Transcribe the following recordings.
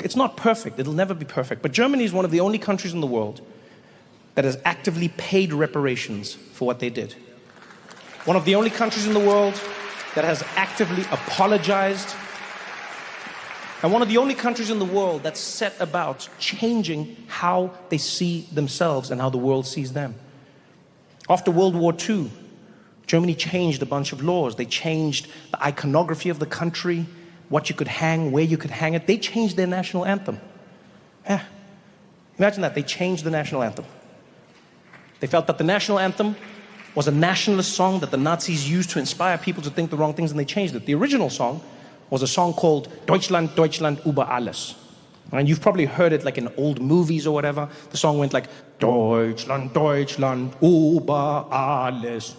look, it's not perfect. It'll never be perfect. But Germany is one of the only countries in the world that has actively paid reparations for what they did. One of the only countries in the world that has actively apologized. And one of the only countries in the world that's set about changing how they see themselves and how the world sees them. After World War II, Germany changed a bunch of laws. They changed the iconography of the country, what you could hang, where you could hang it. They changed their national anthem. Yeah. Imagine that, they changed the national anthem. They felt that the national anthem was a nationalist song that the Nazis used to inspire people to think the wrong things, and they changed it. The original song was a song called Deutschland, Deutschland über alles. And you've probably heard it like in old movies or whatever. The song went like, Deutschland, Deutschland, über alles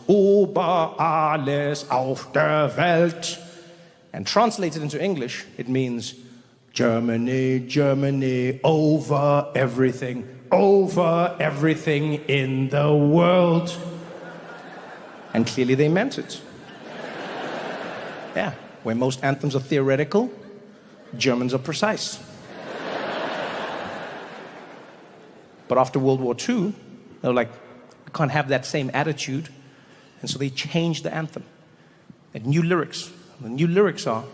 auf der Welt. And translated into English, it means, Germany, Germany, over everything in the world. And clearly they meant it. Yeah, where most anthems are theoretical, Germans are precise. But after World War II, they were like, we can't have that same attitude. And so they changed the anthem. And new lyrics. The new lyrics are,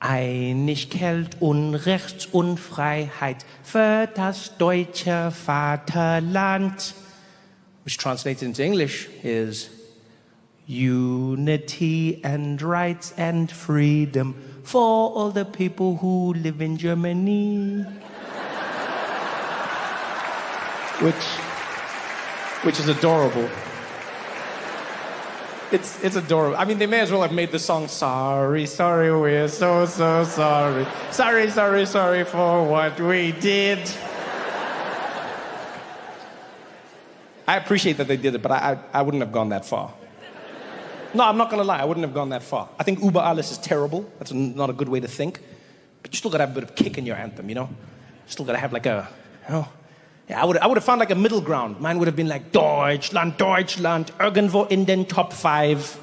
Einigkeit und Recht und Freiheit für das deutsche Vaterland. Which translated into English is, unity and rights and freedom for all the people who live in Germany. Which is adorable. It's adorable. I mean, they may as well have made the song, sorry, sorry, we're so sorry. Sorry, sorry, sorry for what we did. I appreciate that they did it, but I wouldn't have gone that far. No, I'm not gonna lie, I wouldn't have gone that far. I think über alles is terrible. That's not a good way to think. But you still gotta have a bit of kick in your anthem, you know? You still gotta have like a, you know? Yeah, I would have found like a middle ground. Mine would have been like, Deutschland, Deutschland, irgendwo in den Top 5.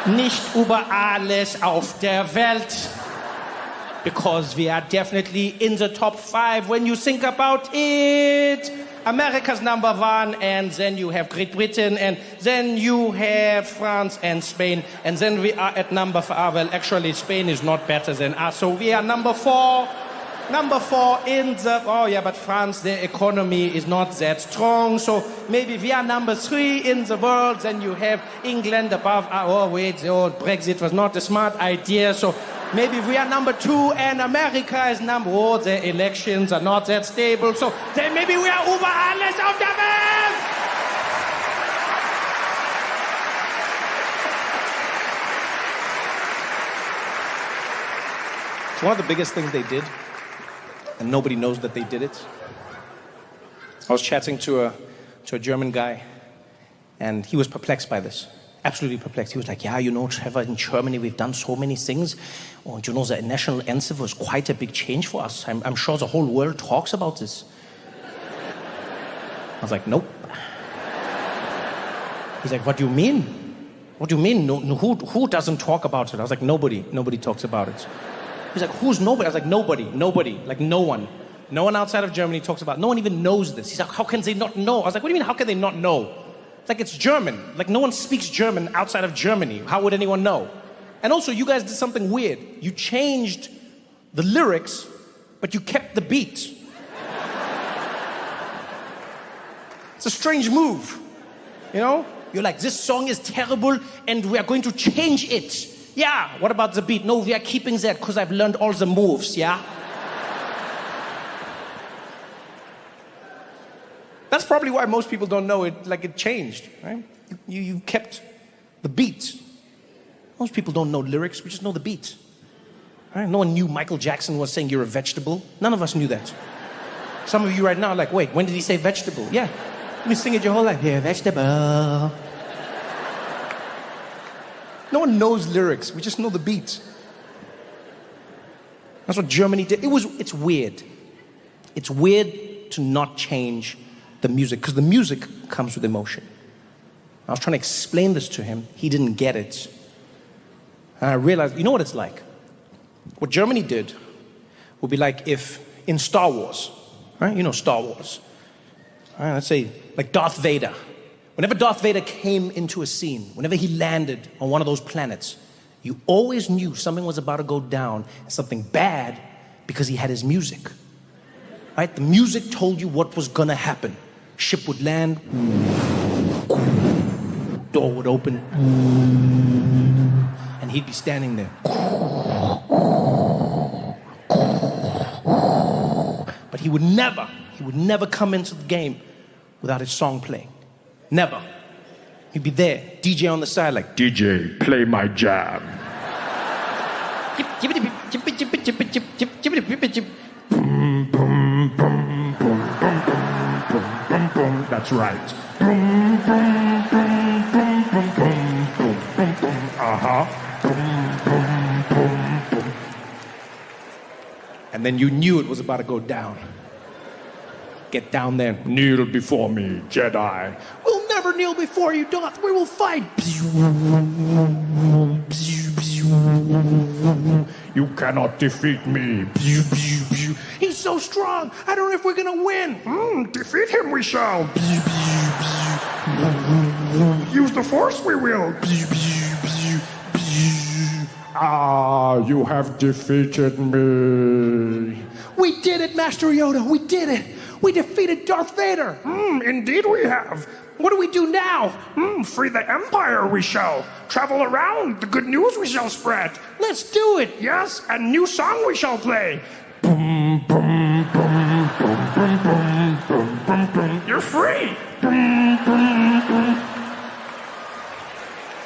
Nicht über alles auf der Welt. Because we are definitely in the top 5 when you think about it. America's number 1, and then you have Great Britain, and then you have France and Spain, and then we are at number 4. Well, actually, Spain is not better than us, so we are number 4. Number 4 in the... Oh, yeah, but France, their economy is not that strong, so maybe we are number 3 in the world, then you have England above... Oh, wait, Brexit was not a smart idea, so... Maybe we are number 2 and America is number... Oh, the elections are not that stable, so then maybe we are über alles auf der Welt! It's one of the biggest things they did, and nobody knows that they did it. I was chatting to a German guy, and he was perplexed by this. Absolutely perplexed. He was like, yeah, you know, Trevor, in Germany we've done so many things. And you know, the national anthem was quite a big change for us. I'm sure the whole world talks about this. I was like, nope. He's like, what do you mean? What do you mean? No, who doesn't talk about it? I was like, nobody talks about it. He's like, who's nobody? I was like, nobody, like no one. No one outside of Germany talks about it. No one even knows this. He's like, how can they not know? I was like, what do you mean, how can they not know? Like, it's German. Like, no one speaks German outside of Germany. How would anyone know? And also, you guys did something weird. You changed the lyrics, but you kept the beat. It's a strange move, you know? You're like, this song is terrible, and we are going to change it. Yeah, what about the beat? No, we are keeping that, because I've learned all the moves, yeah? That's probably why most people don't know it, like it changed, right? You kept the beat. Most people don't know lyrics, we just know the beat. Right? No one knew Michael Jackson was saying you're a vegetable. None of us knew that. Some of you right now are like, wait, when did he say vegetable? Yeah, you've been singing it your whole life. Yeah, vegetable. No one knows lyrics, we just know the beat. That's what Germany did. It's weird. It's weird to not change the music, because the music comes with emotion. I was trying to explain this to him. He didn't get it. And I realized, you know what it's like? What Germany did would be like if in Star Wars, right? You know Star Wars. All right, let's say like Darth Vader. Whenever Darth Vader came into a scene, whenever he landed on one of those planets, you always knew something was about to go down, something bad, because he had his music. Right? The music told you what was gonna happen. Ship would land, door would open, and he'd be standing there. But he would never come into the game without his song playing. Never. He'd be there, DJ on the side, like, DJ, play my jam. Boom, boom, boom, boom, boom, boom, boom, boom. That's right. Boom, boom, boom, boom, boom, boom, boom, boom, boom. Boom, boom, boom, boom. And then you knew it was about to go down. Get down there. Kneel before me, Jedi. We'll never kneel before you, Darth. We will fight. You cannot defeat me. He's so strong. I don't know if we're gonna win. Defeat him we shall. Use the force we will. Ah, you have defeated me. We did it, Master Yoda. We did it. We defeated Darth Vader. Indeed we have. What do we do now? Free the Empire we shall. Travel around, the good news we shall spread. Let's do it. Yes, a new song we shall play. Boom, boom, boom, boom, boom, boom, boom, boom, boom. You're free. Boom, boom, boom.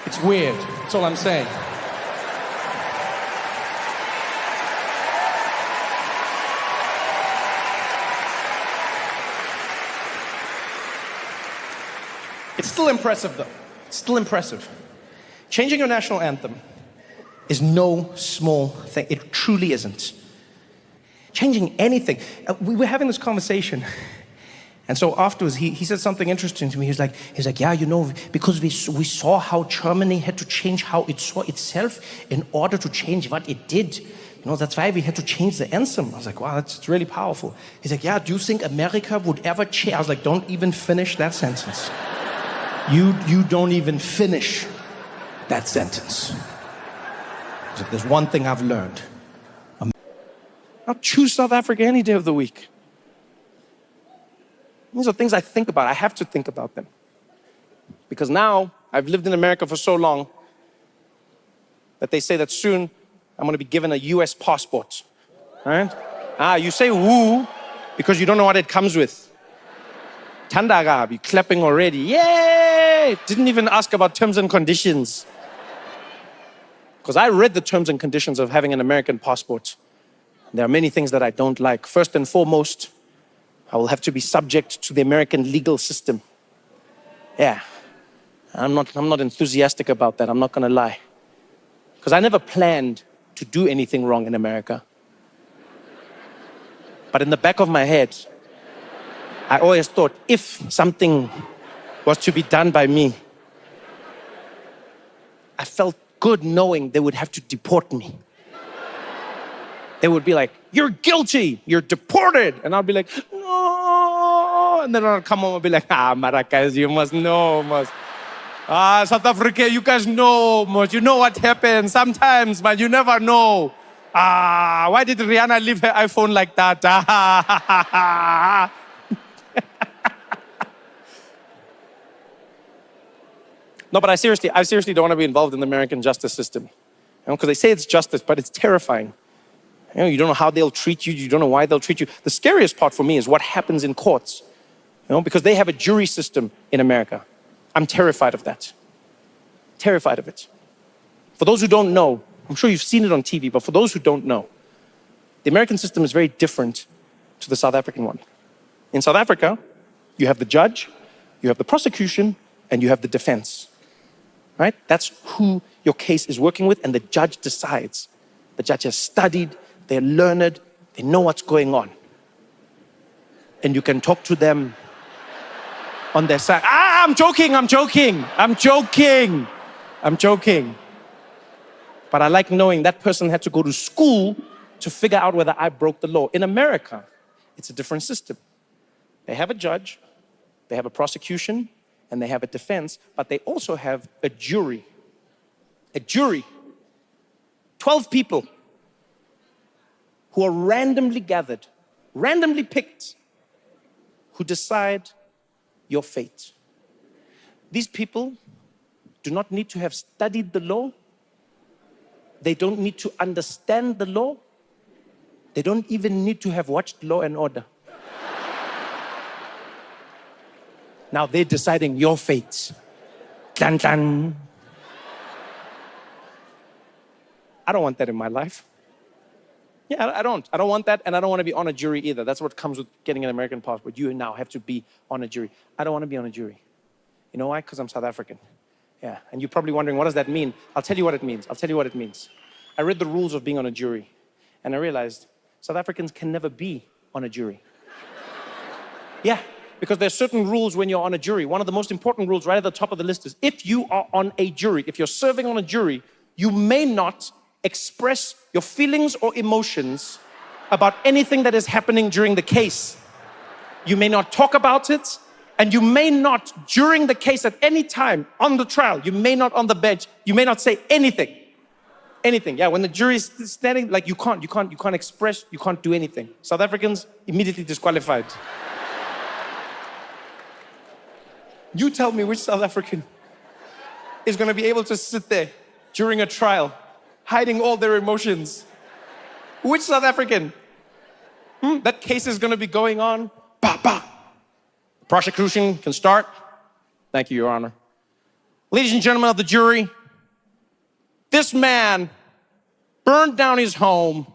It's weird. That's all I'm saying. It's still impressive, though. It's still impressive. Changing your national anthem is no small thing. It truly isn't. Changing anything. We were having this conversation. And so afterwards, he said something interesting to me. He's like, yeah, you know, because we saw how Germany had to change how it saw itself in order to change what it did. You know, that's why we had to change the anthem. I was like, wow, that's really powerful. He's like, yeah, do you think America would ever change? I was like, don't even finish that sentence. You don't even finish that sentence. So there's one thing I've learned. I'll choose South Africa any day of the week. These are things I think about. I have to think about them. Because now I've lived in America for so long that they say that soon I'm going to be given a US passport. Right? You say woo because you don't know what it comes with. Tandaga, you're clapping already. Yay! Didn't even ask about terms and conditions. Because I read the terms and conditions of having an American passport. There are many things that I don't like. First and foremost, I will have to be subject to the American legal system. Yeah, I'm not enthusiastic about that, I'm not gonna lie. Because I never planned to do anything wrong in America. But in the back of my head, I always thought if something was to be done by me, I felt good knowing they would have to deport me. They would be like, you're guilty, you're deported. And I'll be like, no. And then I'll come home and be like, Maracas, you must know, South Africa, you guys know, you know what happens sometimes, man, you never know. Why did Rihanna leave her iPhone like that? No, but I seriously don't want to be involved in the American justice system. Because they say it's justice, but it's terrifying. You don't know how they'll treat you. You don't know why they'll treat you. The scariest part for me is what happens in courts. Because they have a jury system in America. I'm terrified of that. Terrified of it. For those who don't know, I'm sure you've seen it on TV, but for those who don't know, the American system is very different to the South African one. In South Africa, you have the judge, you have the prosecution, and you have the defense. Right? That's who your case is working with, and the judge decides. The judge has studied, they're learned, they know what's going on. And you can talk to them on their side. I'm joking. But I like knowing that person had to go to school to figure out whether I broke the law. In America, it's a different system. They have a judge, they have a prosecution, and they have a defense, but they also have a jury. A jury. 12 people who are randomly gathered, randomly picked, who decide your fate. These people do not need to have studied the law. They don't need to understand the law. They don't even need to have watched Law and Order. Now they're deciding your fate. Dun, dun. I don't want that in my life. Yeah, I don't. I don't want that, and I don't want to be on a jury either. That's what comes with getting an American passport. You now have to be on a jury. I don't want to be on a jury. You know why? Because I'm South African. Yeah, and you're probably wondering, what does that mean? I'll tell you what it means. I'll tell you what it means. I read the rules of being on a jury, and I realized South Africans can never be on a jury. Yeah, because there's certain rules when you're on a jury. One of the most important rules right at the top of the list is if you are on a jury, if you're serving on a jury, you may not express your feelings or emotions about anything that is happening during the case. You may not talk about it, and you may not, during the case at any time, on the trial, you may not on the bench, you may not say anything. Anything, yeah, when the jury is standing, like you can't express, you can't do anything. South Africans, immediately disqualified. You tell me which South African is gonna be able to sit there during a trial, hiding all their emotions. Which South African? That case is gonna be going on. Bah, bah. Prosecution can start. Thank you, Your Honor. Ladies and gentlemen of the jury, this man burned down his home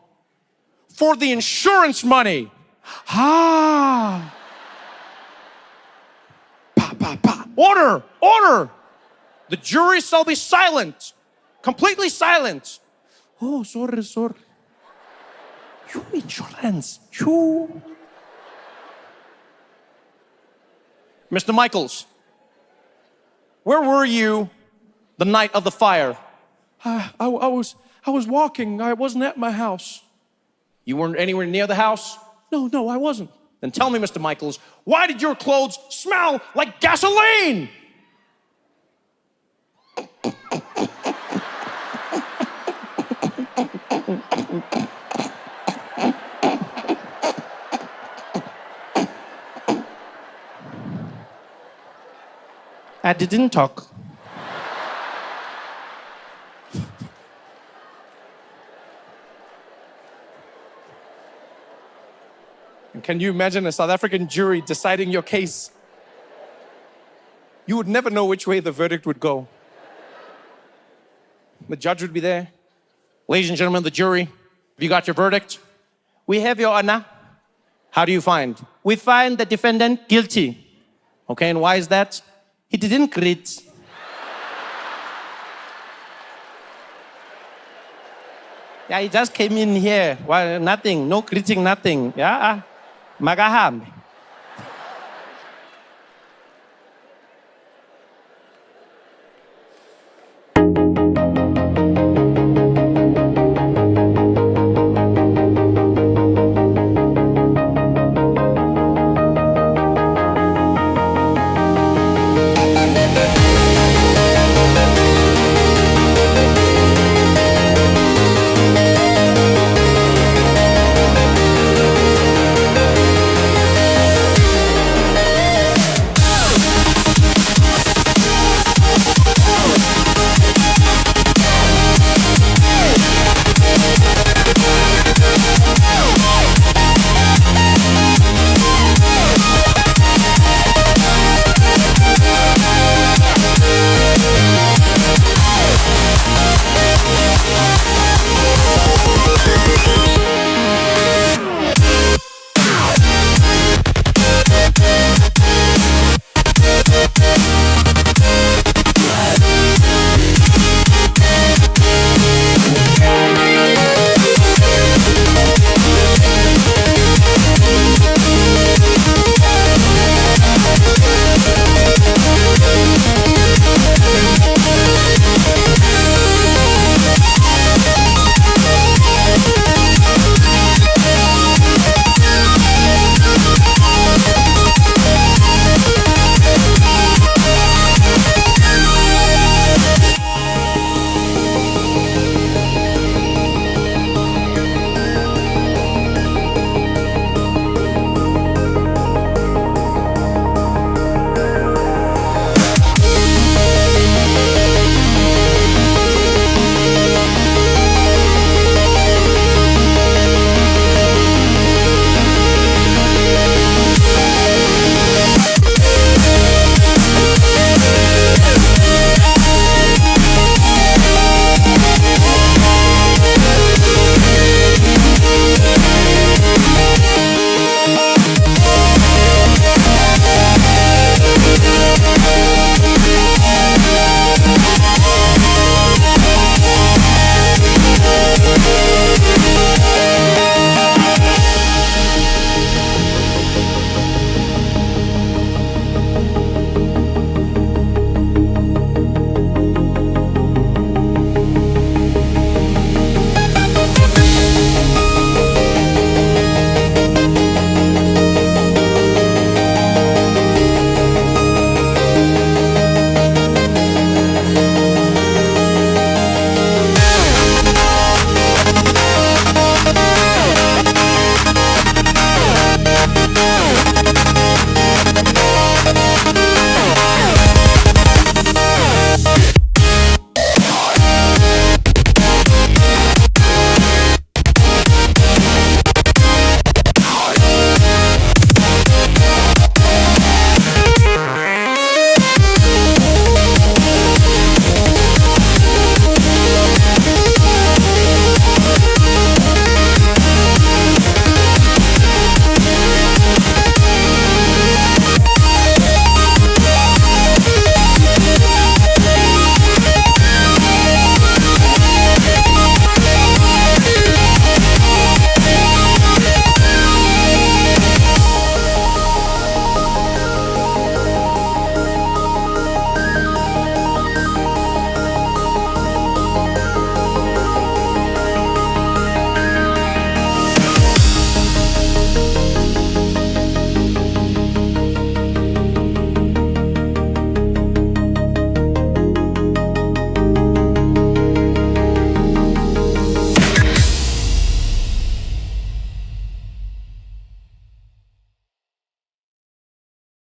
for the insurance money. Ah. Bah, bah, bah. Order, order. The jury shall be silent. Completely silent. Oh, sorry. You insurance. You. Mr. Michaels, where were you the night of the fire? I was walking. I wasn't at my house. You weren't anywhere near the house? No, I wasn't. Then tell me, Mr. Michaels, why did your clothes smell like gasoline? I didn't talk. And can you imagine a South African jury deciding your case? You would never know which way the verdict would go. The judge would be there. Ladies and gentlemen of the jury, have you got your verdict? We have, Your Honor. How do you find? We find the defendant guilty. Okay, and why is that? He didn't greet. Yeah, he just came in here. Well, nothing, no greeting, nothing. Yeah, magahambe.